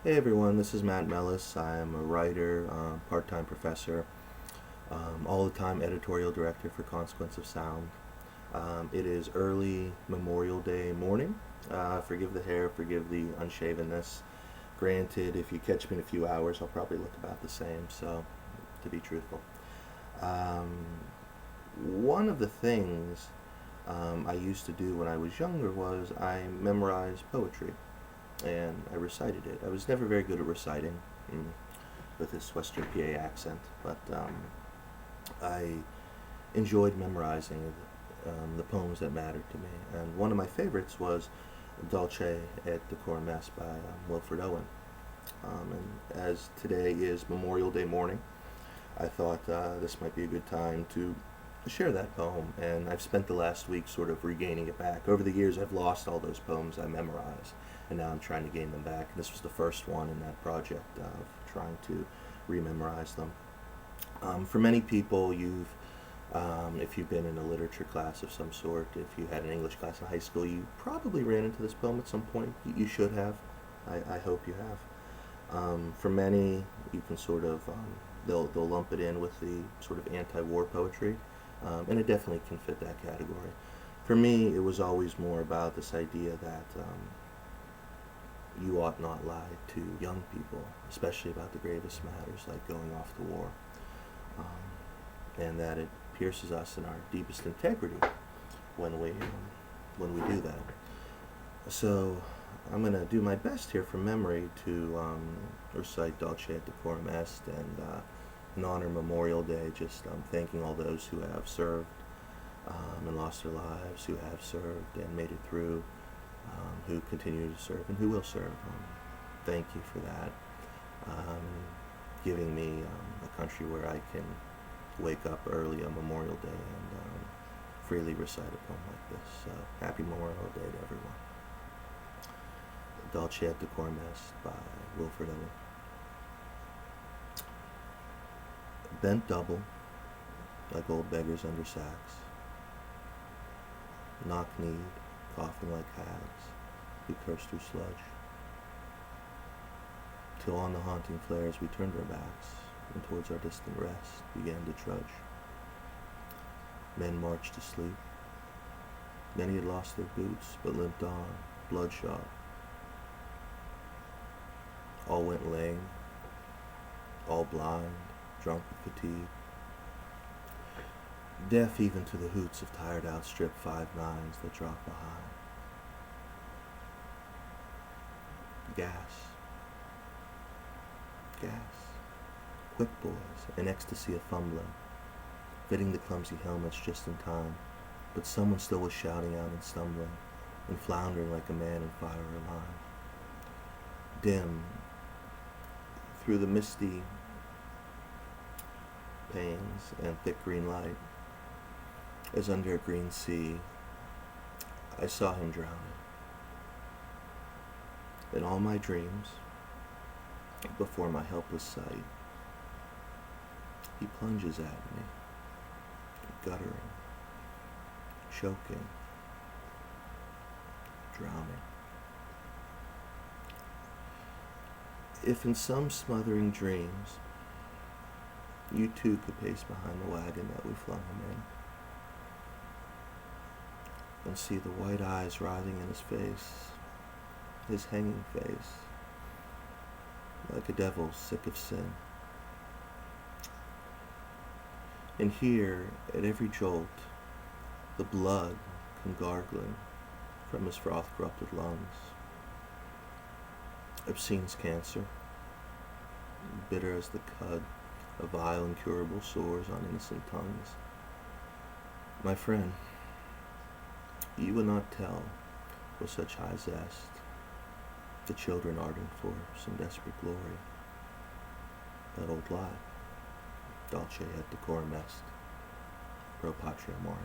Hey everyone, this is Matt Melis. I am a writer, part-time professor, all-the-time editorial director for Consequence of Sound. It is early Memorial Day morning. Forgive the hair, forgive the unshavenness. Granted, if you catch me in a few hours, I'll probably look about the same, so to be truthful. Um, One of the things I used to do when I was younger was I memorized poetry and I recited it. I was never very good at reciting mm, with this Western PA accent, but I enjoyed memorizing the poems that mattered to me. And one of my favorites was Dulce et Decorum by Wilfred Owen. And as today is Memorial Day morning, I thought this might be a good time to share that poem. And I've spent the last week sort of regaining it back. Over the years, I've lost all those poems I memorized, and now I'm trying to gain them back. And this was the first one in that project of trying to rememorize them. For many people, if you've been in a literature class of some sort, if you had an English class in high school, you probably ran into this poem at some point. You should have. I hope you have. For many, you can sort of they'll lump it in with the sort of anti-war poetry, and it definitely can fit that category. For me, it was always more about this idea that you ought not lie to young people, especially about the gravest matters like going off to war, and that it pierces us in our deepest integrity when we do that. So I'm going to do my best here from memory to recite Dulce et Decorum Est and in honor of Memorial Day, just thanking all those who have served and lost their lives, who have served and made it through, who continue to serve and who will serve. Thank you for that. Giving me a country where I can wake up early on Memorial Day and freely recite a poem like this. So happy Memorial Day to everyone. Dulce et Decorum Est by Wilfred Owen. Bent double, like old beggars under sacks, knock-kneed, coughing like hags, we cursed through sludge, till on the haunting flares we turned our backs, and towards our distant rest began to trudge. Men marched to sleep. Many had lost their boots, but limped on, bloodshot. All went lame, all blind, drunk with fatigue, deaf even to the hoots of tired outstripped 5-9s that dropped behind. Gas, gas, quick boys, an ecstasy of fumbling, fitting the clumsy helmets just in time, but someone still was shouting out and stumbling, and floundering like a man in fire or line. Dim, through the misty panes and thick green light, as under a green sea, I saw him drowning. In all my dreams, before my helpless sight, he plunges at me, guttering, choking, drowning. If in some smothering dreams you too could pace behind the wagon that we flung him in, and see the white eyes writhing in his face, his hanging face, like a devil sick of sin. And hear, at every jolt, the blood come gargling from his froth-corrupted lungs. Obscene's cancer, bitter as the cud of vile incurable sores on innocent tongues. My friend, you would not tell with such high zest the children ardent for some desperate glory. That old lie, Dulce et Decorum Est, pro patria more.